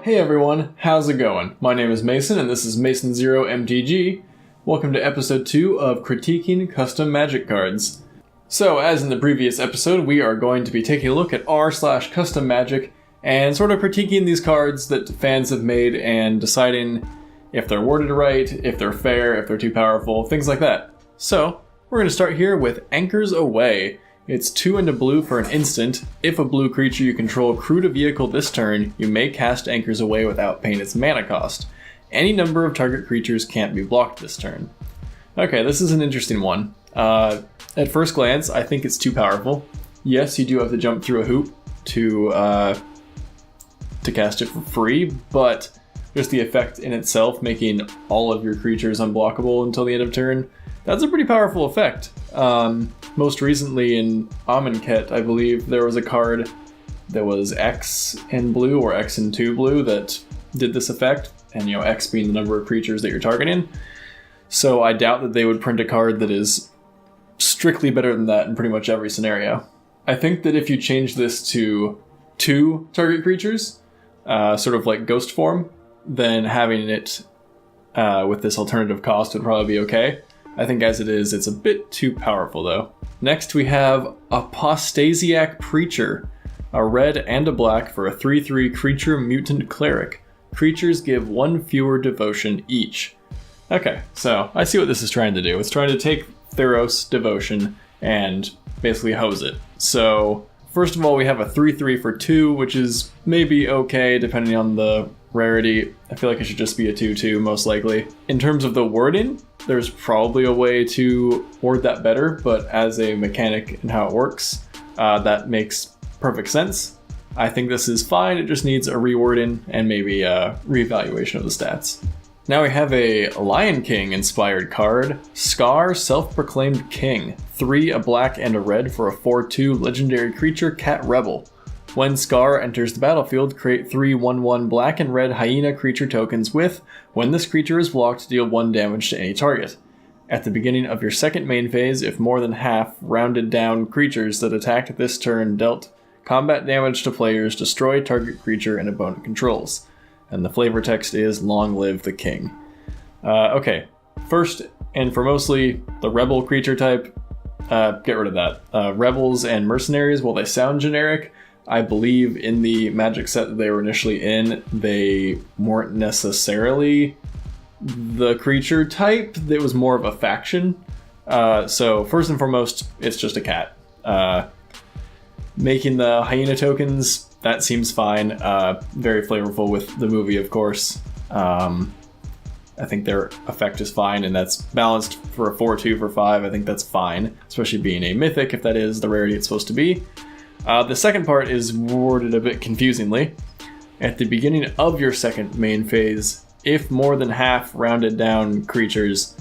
Hey everyone, how's it going? My name is Mason and this is Mason Zero MTG. Welcome to episode 2 of Critiquing Custom Magic Cards. So, as in the previous episode, we are going to be taking a look at r/custom magic and sort of critiquing these cards that fans have made and deciding if they're worded right, if they're fair, if they're too powerful, things like that. So, we're going to start here with Anchors Away. It's 2 and a blue for an instant. If a blue creature you control crewed a vehicle this turn, you may cast Anchors Away without paying its mana cost. Any number of target creatures can't be blocked this turn. Okay, this is an interesting one. At first glance, I think it's too powerful. Yes, you do have to jump through a hoop to cast it for free, but just the effect in itself, making all of your creatures unblockable until the end of turn, that's a pretty powerful effect. Most recently in Amonkhet, I believe, there was a card that was X in blue or X in 2 blue that did this effect, and X being the number of creatures that you're targeting. So I doubt that they would print a card that is strictly better than that in pretty much every scenario. I think that if you change this to 2 target creatures, sort of like Ghost form, then having it with this alternative cost would probably be okay. I think as it is, it's a bit too powerful though. Next we have Apostasiac Preacher, a red and a black for a 3/3 creature mutant cleric. Creatures give 1 fewer devotion each. Okay, so I see what this is trying to do. It's trying to take Theros Devotion and basically hose it. So first of all, we have a 3/3 for 2, which is maybe okay depending on the rarity. I feel like it should just be a 2/2 most likely. In terms of the wording, there's probably a way to word that better, but as a mechanic and how it works, that makes perfect sense. I think this is fine, it just needs a rewording and maybe a reevaluation of the stats. Now we have a Lion King inspired card, Scar Self-Proclaimed King. 3, a black and a red for a 4/2 legendary creature, Cat Rebel. When Scar enters the battlefield, create 3 1/1 black and red hyena creature tokens with, when this creature is blocked, deal 1 damage to any target. At the beginning of your second main phase, if more than half rounded down creatures that attacked this turn dealt combat damage to players, destroy target creature and opponent controls. And the flavor text is Long Live the King. Okay, first and for mostly the rebel creature type, get rid of that. Rebels and mercenaries, while they sound generic, I believe in the Magic set that they were initially in, they weren't necessarily the creature type. It was more of a faction. So first and foremost, it's just a cat. Making the hyena tokens, that seems fine. Very flavorful with the movie, of course. I think their effect is fine, and that's balanced for a 4/2 for 5. I think that's fine, especially being a mythic, if that is the rarity it's supposed to be. The second part is worded a bit confusingly. At the beginning of your second main phase, if more than half rounded down creatures...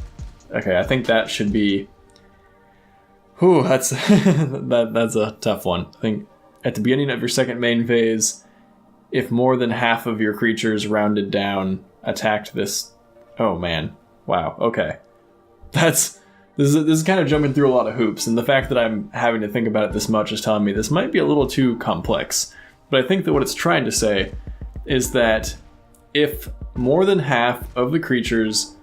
Okay, I think that should be... Whew, that's a tough one. I think at the beginning of your second main phase, if more than half of your creatures rounded down attacked this... Oh man, wow, okay. This is kind of jumping through a lot of hoops, and the fact that I'm having to think about it this much is telling me this might be a little too complex. But I think that what it's trying to say is that if more than half of the creatures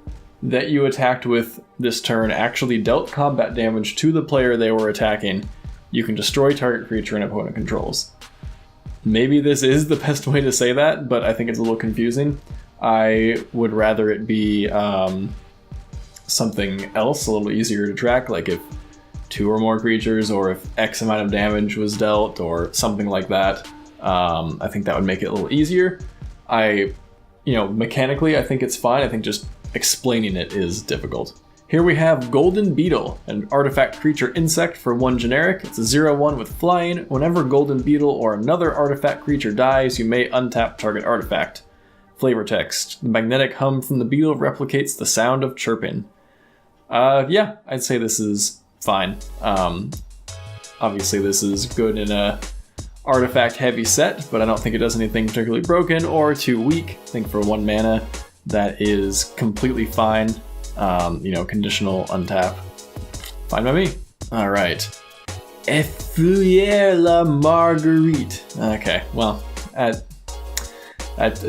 that you attacked with this turn actually dealt combat damage to the player they were attacking, you can destroy target creature and opponent controls. Maybe this is the best way to say that, but I think it's a little confusing. I would rather it be something else, a little easier to track, like if 2 or more creatures, or if X amount of damage was dealt, or something like that. I think that would make it a little easier. Mechanically, I think it's fine. I think just explaining it is difficult. Here we have Golden Beetle, an artifact creature insect for 1 generic. It's a 0/1 with flying. Whenever Golden Beetle or another artifact creature dies, you may untap target artifact. Flavor text. The magnetic hum from the beetle replicates the sound of chirping. Yeah, I'd say this is fine. Obviously this is good in a artifact heavy set, but I don't think it does anything particularly broken or too weak. I think for 1 mana, that is completely fine. Conditional untap. Fine by me. All right. Effeuiller la Marguerite. Okay, well,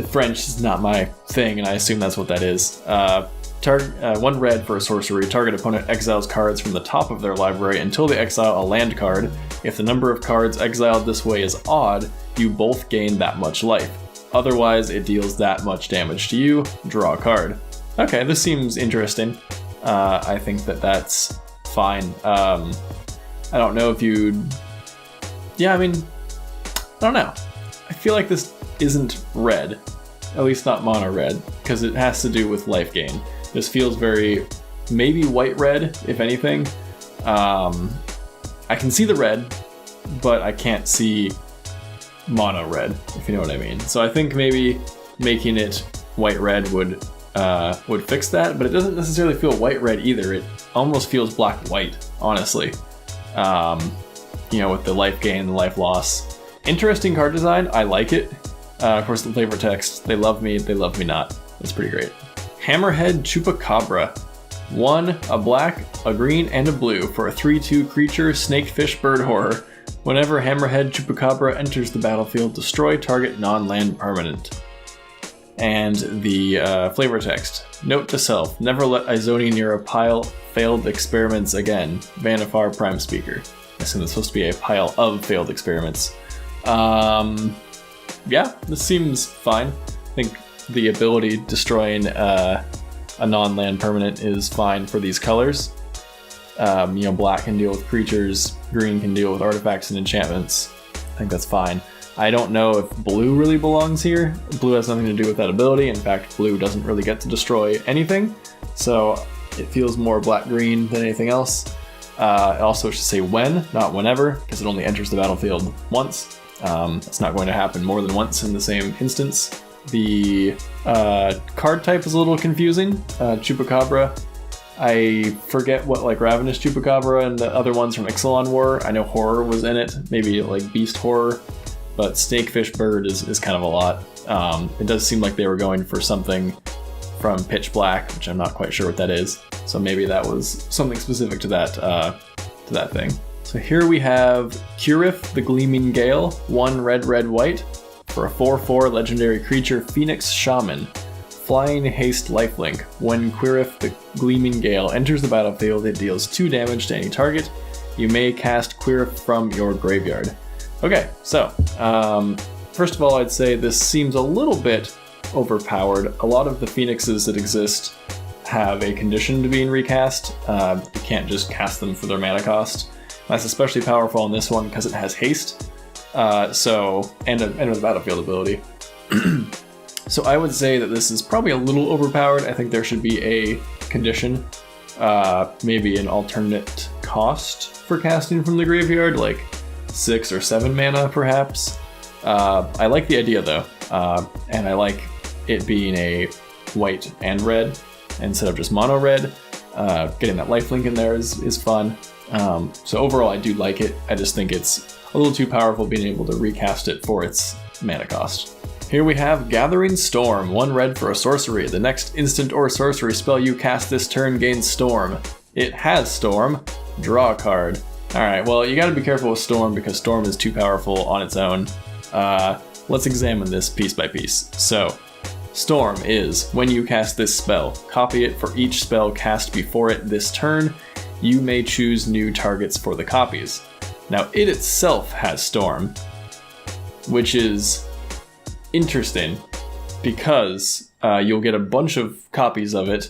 French is not my thing, and I assume that's what that is. 1 red for a sorcery. Target opponent exiles cards from the top of their library until they exile a land card. If the number of cards exiled this way is odd, you both gain that much life. Otherwise, it deals that much damage to you. Draw a card. Okay, this seems interesting. I think that's fine. I don't know if you'd... Yeah, I mean, I don't know. I feel like this isn't red. At least not mono red, because it has to do with life gain. This feels very, maybe white red, if anything. I can see the red, but I can't see mono red, if you know what I mean. So I think maybe making it white red would fix that, but it doesn't necessarily feel white red either. It almost feels black white, honestly. With the life gain and the life loss. Interesting card design. I like it. Of course, the flavor text. They love me not. That's pretty great. Hammerhead Chupacabra. 1, a black, a green, and a blue for a 3/2 creature snakefish bird horror. Whenever Hammerhead Chupacabra enters the battlefield, destroy target non-land permanent. And the flavor text. Note to self, never let Izoni near a pile failed experiments again. Vanifar Prime Speaker. I assume it's supposed to be a pile of failed experiments. Yeah, this seems fine. I think the ability destroying a non-land permanent is fine for these colors. Black can deal with creatures, green can deal with artifacts and enchantments. I think that's fine. I don't know if blue really belongs here. Blue has nothing to do with that ability. In fact, blue doesn't really get to destroy anything. So it feels more black-green than anything else. It also should say when, not whenever, because it only enters the battlefield once. It's not going to happen more than once in the same instance. The card type is a little confusing. Chupacabra. I forget what Ravenous Chupacabra and the other ones from Ixalan were. I know horror was in it, maybe beast horror, but snakefish bird is kind of a lot. It does seem like they were going for something from Pitch Black, which I'm not quite sure what that is. So maybe that was something specific to that thing. So here we have Curif the Gleaming Gale, 1 red, white, for a 4/4 legendary creature, Phoenix Shaman. Flying haste lifelink. When Curif the Gleaming Gale enters the battlefield, it deals 2 damage to any target. You may cast Curif from your graveyard. Okay, so first of all, I'd say this seems a little bit overpowered. A lot of the Phoenixes that exist have a condition to being recast. You can't just cast them for their mana cost. That's especially powerful on this one because it has haste, and a battlefield ability. So I would say that this is probably a little overpowered. I think there should be a condition, maybe an alternate cost for casting from the graveyard, like 6 or 7 mana perhaps. I like the idea though, and I like it being a white and red instead of just mono red. Getting that lifelink in there is fun. So overall I do like it. I just think it's a little too powerful being able to recast it for its mana cost. Here we have Gathering Storm, 1 red for a sorcery. The next instant or sorcery spell you cast this turn gains Storm. It has Storm. Draw a card. Alright, well you gotta be careful with Storm because Storm is too powerful on its own. Let's examine this piece by piece. So, Storm is, when you cast this spell, copy it for each spell cast before it this turn. You may choose new targets for the copies. Now it itself has Storm, which is interesting because you'll get a bunch of copies of it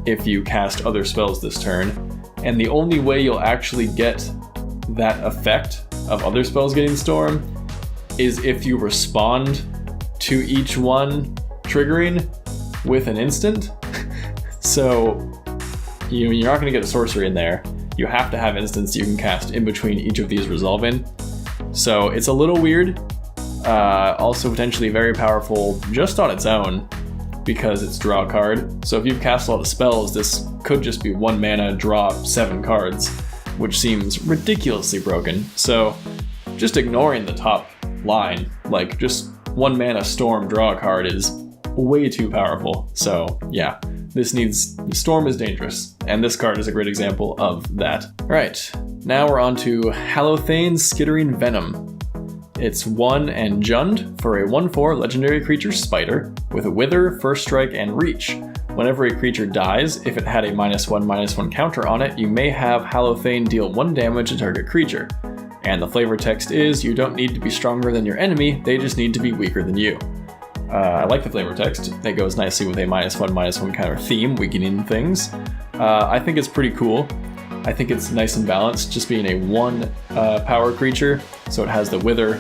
if you cast other spells this turn, and the only way you'll actually get that effect of other spells getting Storm is if you respond to each one triggering with an instant. So you're not going to get a sorcery in there. You have to have instants you can cast in between each of these resolving. So it's a little weird. Also potentially very powerful just on its own because it's draw a card. So if you've cast a lot of spells, this could just be 1 mana, draw 7 cards, which seems ridiculously broken. So just ignoring the top line, just 1 mana Storm, draw a card is way too powerful. So yeah, Storm is dangerous, and this card is a great example of that. All right, now we're on to Halothane Skittering Venom. It's 1 and Jund for a 1/4 legendary creature spider with a Wither, First Strike, and Reach. Whenever a creature dies, if it had a -1/-1 counter on it, you may have Halothane deal 1 damage to target creature. And the flavor text is, you don't need to be stronger than your enemy, they just need to be weaker than you. I like the flavor text. It goes nicely with a -1/-1 counter theme, weakening things. I think it's pretty cool. I think it's nice and balanced, just being a 1 power creature, so it has the Wither,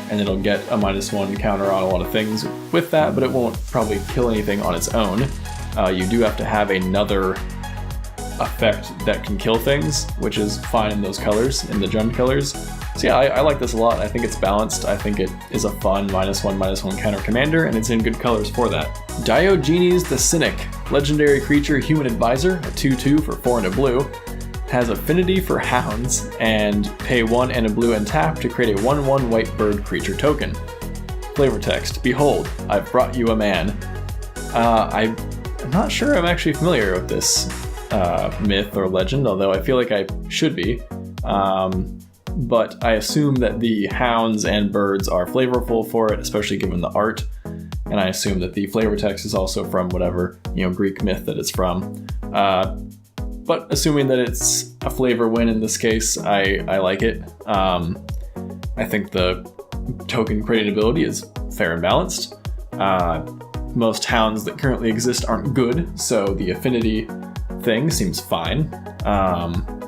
and it'll get a -1 counter on a lot of things with that, but it won't probably kill anything on its own. You do have to have another effect that can kill things, which is fine in those colors, in the Jund colors. So yeah, I like this a lot. I think it's balanced. I think it is a fun -1/-1 counter commander, and it's in good colors for that. Diogenes the Cynic, legendary creature, human advisor, a 2/2 for 4 and a blue. Has affinity for hounds, and pay 1 and a blue and tap to create a 1/1 white bird creature token. Flavor text, behold, I've brought you a man. I'm not sure I'm actually familiar with this myth or legend, although I feel like I should be. But I assume that the hounds and birds are flavorful for it, especially given the art. And I assume that the flavor text is also from whatever, Greek myth that it's from. But assuming that it's a flavor win in this case, I like it. I think the token creating ability is fair and balanced. Most hounds that currently exist aren't good, so the affinity thing seems fine.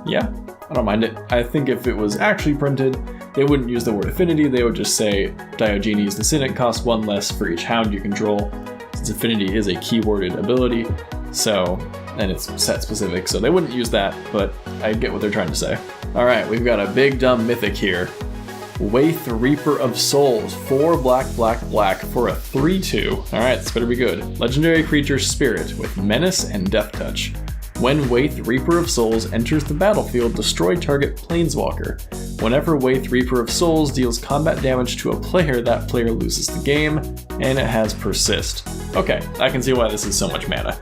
Yeah, I don't mind it. I think if it was actually printed, they wouldn't use the word affinity, they would just say Diogenes the Cynic costs 1 less for each hound you control, since affinity is a keyworded ability, and it's set specific, so they wouldn't use that, but I get what they're trying to say. Alright, we've got a big dumb mythic here. Waith Reaper of Souls, 4 black for a 3/2. Alright, this better be good. Legendary creature spirit with menace and death touch. When Waith Reaper of Souls enters the battlefield, destroy target planeswalker. Whenever Waith Reaper of Souls deals combat damage to a player, that player loses the game, and it has persist. Okay, I can see why this is so much mana.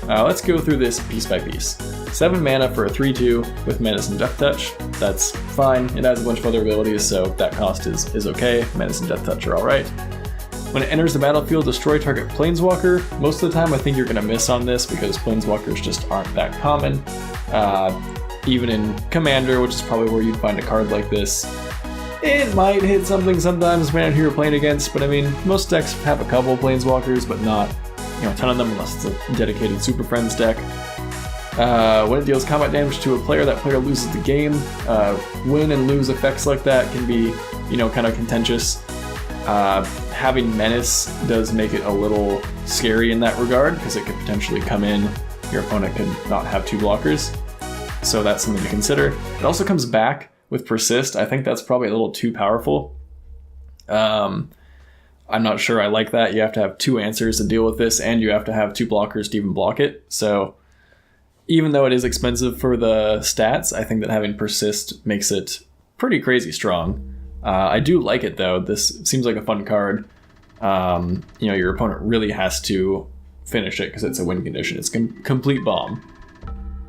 Let's go through this piece by piece. 7 mana for a 3/2 with menace and death touch. That's fine. It has a bunch of other abilities, so that cost is okay. Menace and death touch are alright. When it enters the battlefield, destroy target planeswalker. Most of the time I think you're going to miss on this because planeswalkers just aren't that common. Even in Commander, which is probably where you'd find a card like this, it might hit something sometimes depending on who you're playing against, but I mean, most decks have a couple of planeswalkers, but not a ton of them unless it's a dedicated Super Friends deck. When it deals combat damage to a player, that player loses the game. Win and lose effects like that can be, kind of contentious. Having Menace does make it a little scary in that regard, because it could potentially come in, your opponent could not have 2 blockers. So that's something to consider. It also comes back with Persist. I think that's probably a little too powerful. I'm not sure I like that. You have to have 2 answers to deal with this, and you have to have 2 blockers to even block it. So even though it is expensive for the stats, I think that having Persist makes it pretty crazy strong. I do like it though. This seems like a fun card. Your opponent really has to finish it because it's a win condition. It's complete bomb.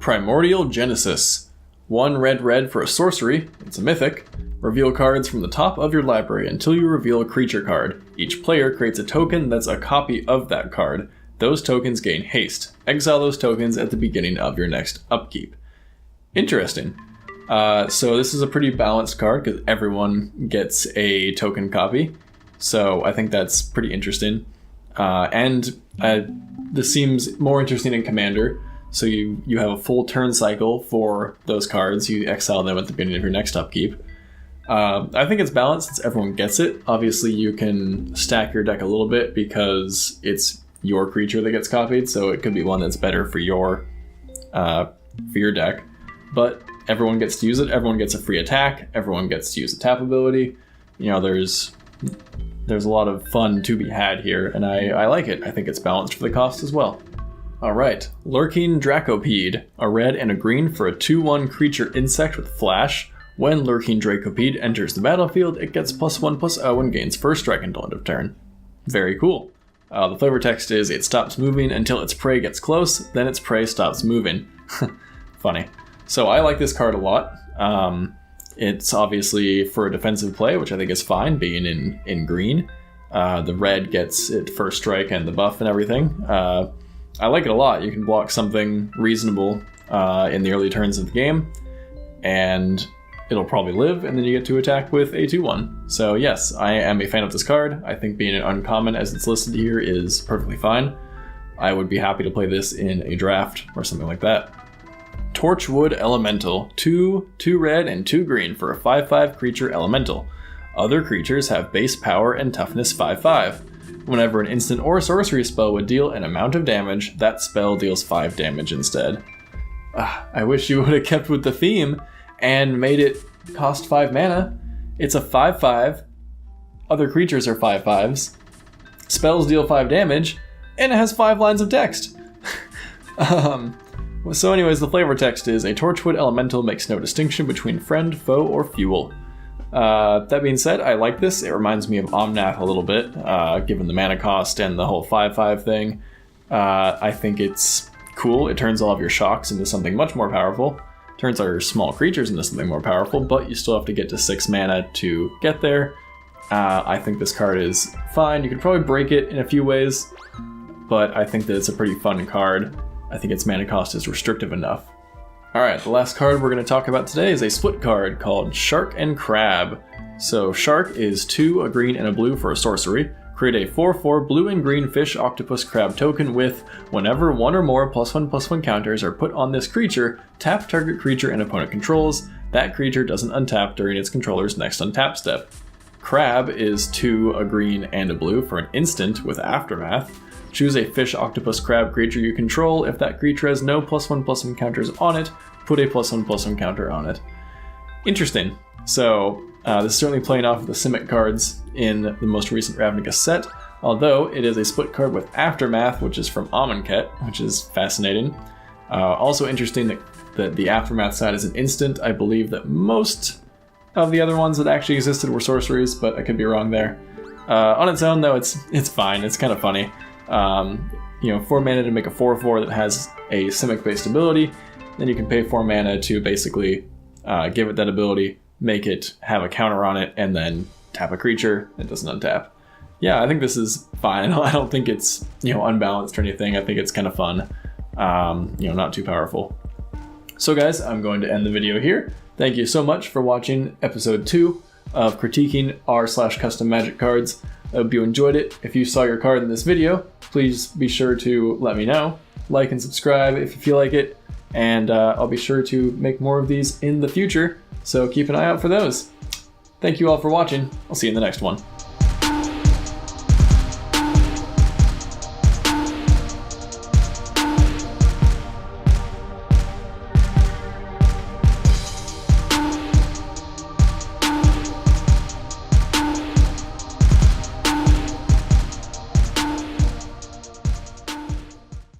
Primordial Genesis. 1 red for a sorcery. It's a mythic. Reveal cards from the top of your library until you reveal a creature card. Each player creates a token that's a copy of that card. Those tokens gain haste. Exile those tokens at the beginning of your next upkeep. Interesting. So this is a pretty balanced card because everyone gets a token copy. So I think that's pretty interesting. This seems more interesting in Commander. So you have a full turn cycle for those cards. You exile them at the beginning of your next upkeep. I think it's balanced since everyone gets it. Obviously you can stack your deck a little bit because it's your creature that gets copied, so it could be one that's better for your deck. But everyone gets to use it. Everyone gets a free attack. Everyone gets to use the tap ability. There's a lot of fun to be had here, and I like it. I think it's balanced for the cost as well. Alright, Lurking Dracopede, a red and a green for a 2/1 creature insect with flash. When Lurking Dracopede enters the battlefield, it gets +1/+0 and gains first strike until end of turn. Very cool. The flavor text is, it stops moving until its prey gets close, then its prey stops moving. Funny. So I like this card a lot. It's obviously for a defensive play, which I think is fine, being in green. The red gets it first strike and the buff and everything. I like it a lot. You can block something reasonable in the early turns of the game, and it'll probably live, and then you get to attack with a 2/1. So yes, I am a fan of this card. I think being an uncommon as it's listed here is perfectly fine. I would be happy to play this in a draft or something like that. Torchwood Elemental, 2 red and 2 green for a 5/5 creature elemental. Other creatures have base power and toughness 5/5. Whenever an instant or sorcery spell would deal an amount of damage, that spell deals 5 damage instead. I wish you would have kept with the theme and made it cost 5 mana. It's a 5/5. Other creatures are 5/5s. Spells deal 5 damage, and it has 5 lines of text. So anyways, the flavor text is, a Torchwood Elemental makes no distinction between friend, foe, or fuel. That being said, I like this. It reminds me of Omnath a little bit, given the mana cost and the whole 5/5 thing. I think it's cool. It turns all of your shocks into something much more powerful. Turns all your small creatures into something more powerful, but you still have to get to 6 mana to get there. I think this card is fine. You could probably break it in a few ways, but I think that it's a pretty fun card. I think its mana cost is restrictive enough. Alright, the last card we're going to talk about today is a split card called Shark and Crab. So Shark is 2, a green and a blue for a sorcery. Create a 4/4 blue and green fish octopus crab token with, whenever 1 or more +1/+1 counters are put on this creature, tap target creature and opponent controls. That creature doesn't untap during its controller's next untap step. Crab is 2, a green and a blue for an instant with Aftermath. Choose a fish octopus crab creature you control. If that creature has no +1/+1 counters on it, put a +1/+1 counter on it. Interesting. So this is certainly playing off of the Simic cards in the most recent Ravnica set, although it is a split card with Aftermath, which is from Amonkhet, which is fascinating. Also interesting that the Aftermath side is an instant. I believe that most of the other ones that actually existed were sorceries, but I could be wrong there. On its own, though, it's fine. It's kind of funny. 4 mana to make a 4/4 that has a Simic-based ability. Then you can pay 4 mana to basically give it that ability, make it have a counter on it, and then tap a creature that doesn't untap. Yeah, I think this is fine. I don't think it's unbalanced or anything. I think it's kind of fun. Not too powerful. So guys, I'm going to end the video here. Thank you so much for watching episode 2 of critiquing r/custom magic cards. I hope you enjoyed it. If you saw your card in this video, please be sure to let me know. Like and subscribe if you feel like it, and I'll be sure to make more of these in the future, so keep an eye out for those. Thank you all for watching. I'll see you in the next one.